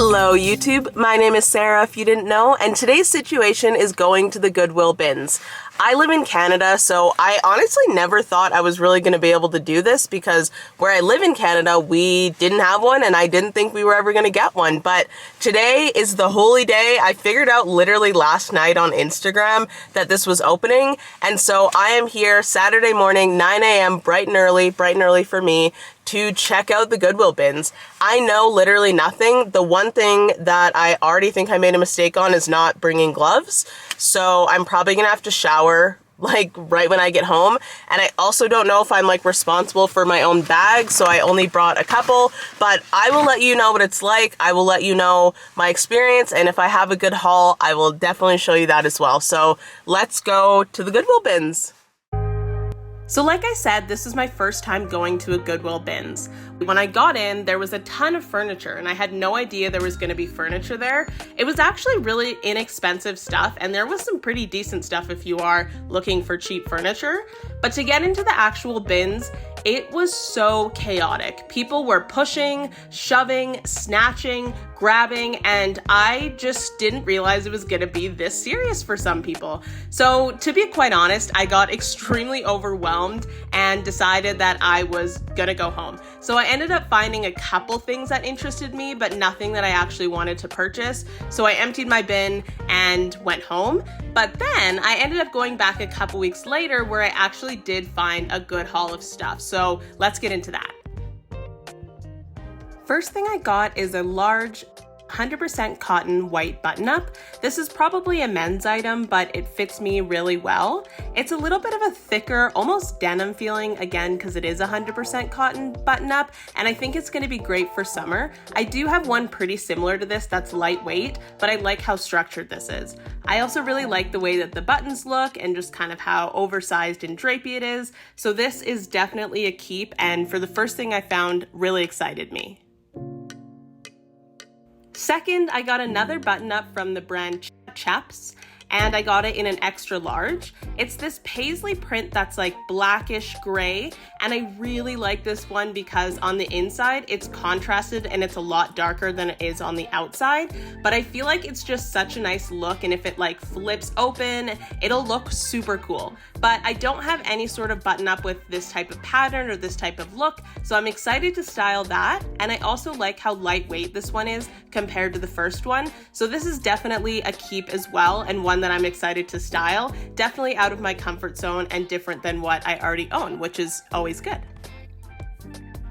Hello YouTube, my name is Sarah if you didn't know, and today's situation is going to the Goodwill Bins. I live in Canada, so I honestly never thought I was really going to be able to do this because where I live in Canada, we didn't have one and I didn't think we were ever going to get one. But today is the holy day. I figured out literally last night on Instagram that this was opening, and so I am here Saturday morning, 9 a.m., bright and early for me, to check out the Goodwill Bins. I know literally nothing. The one thing that I already think I made a mistake on is not bringing gloves. So I'm probably gonna have to shower like right when I get home. And I also don't know if I'm like responsible for my own bag, so I only brought a couple, but I will let you know what it's like. I will let you know my experience, and if I have a good haul, I will definitely show you that as well. So let's go to the Goodwill Bins. So like I said, this is my first time going to a Goodwill Bins. When I got in, there was a ton of furniture and I had no idea there was gonna be furniture there. It was actually really inexpensive stuff, and there was some pretty decent stuff if you are looking for cheap furniture. But to get into the actual bins, it was so chaotic. People were pushing, shoving, snatching, grabbing, and I just didn't realize it was gonna be this serious for some people. So to be quite honest, I got extremely overwhelmed and decided that I was gonna go home. So I ended up finding a couple things that interested me, but nothing that I actually wanted to purchase. So I emptied my bin and went home. But then I ended up going back a couple weeks later where I actually did find a good haul of stuff. So let's get into that. First thing I got is a large 100% cotton white button-up. This is probably a men's item, but it fits me really well. It's a little bit of a thicker, almost denim feeling, again, because it is 100% cotton button-up, and I think it's going to be great for summer. I do have one pretty similar to this that's lightweight, but I like how structured this is. I also really like the way that the buttons look and just kind of how oversized and drapey it is, so this is definitely a keep, and for the first thing I found, really excited me. Second, I got another button-up from the brand Chaps, and I got it in an extra large. It's this paisley print that's like blackish gray, and I really like this one because on the inside it's contrasted and it's a lot darker than it is on the outside, but I feel like it's just such a nice look, and if it like flips open, it'll look super cool. But I don't have any sort of button up with this type of pattern or this type of look, so I'm excited to style that, and I also like how lightweight this one is compared to the first one, so this is definitely a keep as well, and one that I'm excited to style. Definitely out of my comfort zone and different than what I already own, which is always good.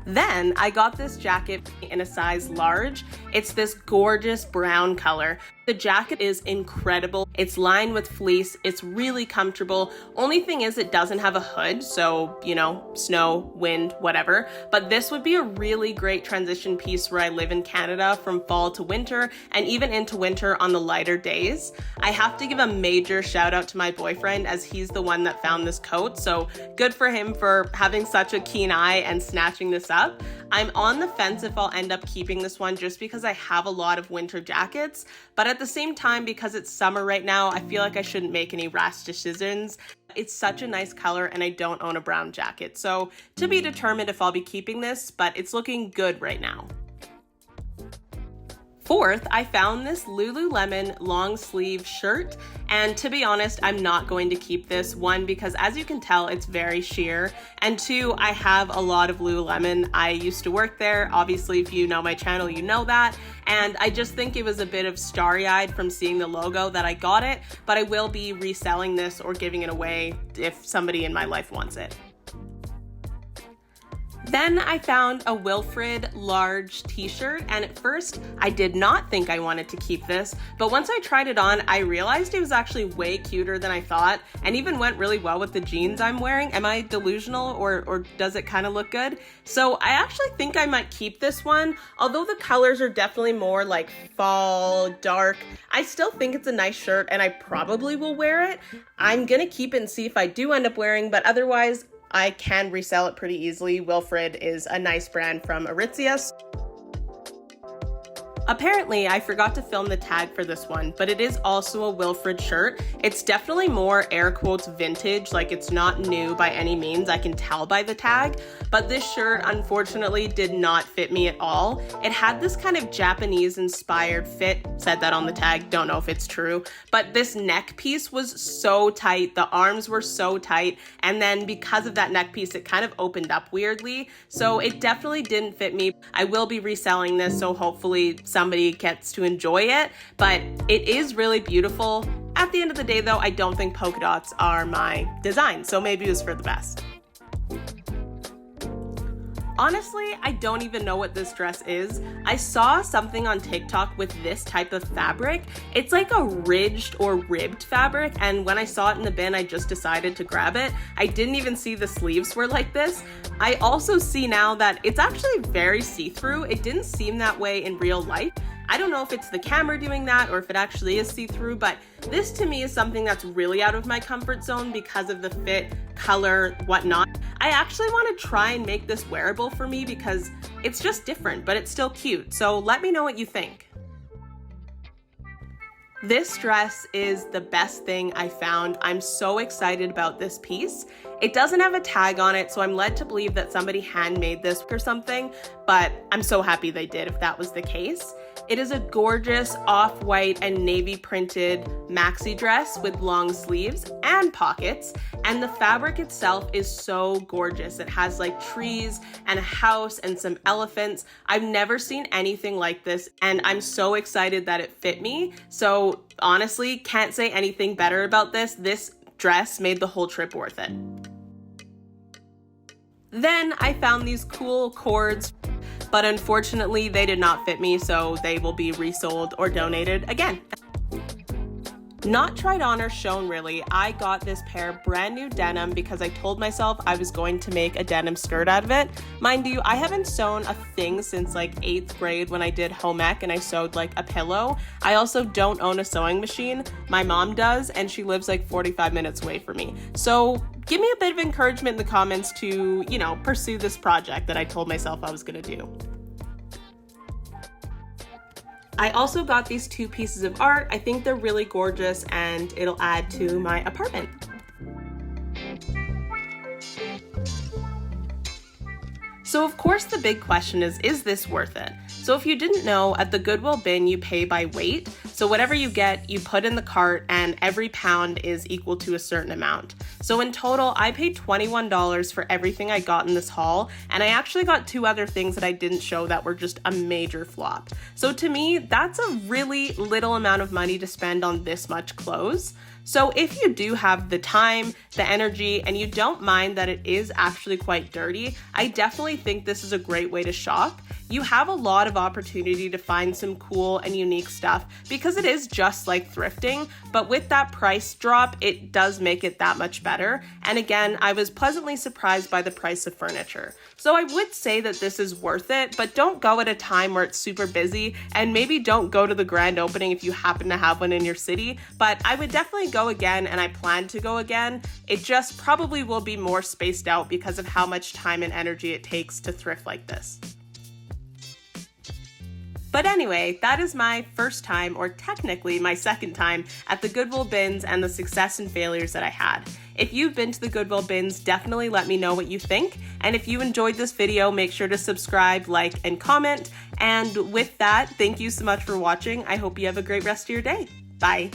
Then I got this jacket in a size large. It's this gorgeous brown color. The jacket is incredible. It's lined with fleece. It's really comfortable. Only thing is it doesn't have a hood, so, you know, snow, wind, whatever. But this would be a really great transition piece where I live in Canada from fall to winter and even into winter on the lighter days. I have to give a major shout out to my boyfriend as he's the one that found this coat, so good for him for having such a keen eye and snatching this up. I'm on the fence if I'll end up keeping this one just because I have a lot of winter jackets, but at the same time, because it's summer right now, I feel like I shouldn't make any rash decisions. It's such a nice color and I don't own a brown jacket, so to be determined if I'll be keeping this, but it's looking good right now. Fourth, I found this Lululemon long sleeve shirt, and to be honest, I'm not going to keep this. One, because as you can tell, it's very sheer, and two, I have a lot of Lululemon. I used to work there. Obviously, if you know my channel, you know that, and I just think it was a bit of starry-eyed from seeing the logo that I got it, but I will be reselling this or giving it away if somebody in my life wants it. Then I found a Wilfred large t-shirt, and at first I did not think I wanted to keep this, but once I tried it on, I realized it was actually way cuter than I thought and even went really well with the jeans I'm wearing. Am I delusional or does it kind of look good? So I actually think I might keep this one. Although the colors are definitely more like fall, dark, I still think it's a nice shirt and I probably will wear it. I'm gonna keep it and see if I do end up wearing, but otherwise I can resell it pretty easily. Wilfred is a nice brand from Aritzia. Apparently, I forgot to film the tag for this one, but it is also a Wilfred shirt. It's definitely more air quotes vintage, like it's not new by any means, I can tell by the tag, but this shirt unfortunately did not fit me at all. It had this kind of Japanese inspired fit, said that on the tag, don't know if it's true, but this neck piece was so tight, the arms were so tight, and then because of that neck piece, it kind of opened up weirdly, so it definitely didn't fit me. I will be reselling this, so hopefully somebody gets to enjoy it, but it is really beautiful. At the end of the day though, I don't think polka dots are my design, so maybe it was for the best. Honestly, I don't even know what this dress is. I saw something on TikTok with this type of fabric. It's like a ridged or ribbed fabric, and when I saw it in the bin, I just decided to grab it. I didn't even see the sleeves were like this. I also see now that it's actually very see-through. It didn't seem that way in real life. I don't know if it's the camera doing that or if it actually is see-through, but this to me is something that's really out of my comfort zone because of the fit, color, whatnot. I actually want to try and make this wearable for me because it's just different, but it's still cute. So let me know what you think. This dress is the best thing I found. I'm so excited about this piece. It doesn't have a tag on it, so I'm led to believe that somebody handmade this or something, but I'm so happy they did if that was the case. It is a gorgeous off-white and navy printed maxi dress with long sleeves and pockets, and the fabric itself is so gorgeous. It has like trees and a house and some elephants. I've never seen anything like this, and I'm so excited that it fit me. So honestly, can't say anything better about this. This dress made the whole trip worth it. Then I found these cool cords, but unfortunately they did not fit me, so they will be resold or donated again. Not tried on or shown really, I got this pair brand new denim because I told myself I was going to make a denim skirt out of it. Mind you, I haven't sewn a thing since like 8th grade when I did home ec and I sewed like a pillow. I also don't own a sewing machine. My mom does, and she lives like 45 minutes away from me. So give me a bit of encouragement in the comments to, you know, pursue this project that I told myself I was gonna do. I also got these two pieces of art. I think they're really gorgeous and it'll add to my apartment. So of course the big question is this worth it? So if you didn't know, at the Goodwill bin you pay by weight. So whatever you get, you put in the cart and every pound is equal to a certain amount. So in total, I paid $21 for everything I got in this haul, and I actually got 2 other things that I didn't show that were just a major flop. So to me, that's a really little amount of money to spend on this much clothes. So if you do have the time, the energy, and you don't mind that it is actually quite dirty, I definitely think this is a great way to shop. You have a lot of opportunity to find some cool and unique stuff because it is just like thrifting, but with that price drop, it does make it that much better. And again, I was pleasantly surprised by the price of furniture. So I would say that this is worth it, but don't go at a time where it's super busy, and maybe don't go to the grand opening if you happen to have one in your city, but I would definitely go again, and I plan to go again. It just probably will be more spaced out because of how much time and energy it takes to thrift like this. But anyway, that is my first time, or technically my second time, at the Goodwill Bins and the success and failures that I had. If you've been to the Goodwill Bins, definitely let me know what you think. And if you enjoyed this video, make sure to subscribe, like, and comment. And with that, thank you so much for watching. I hope you have a great rest of your day. Bye.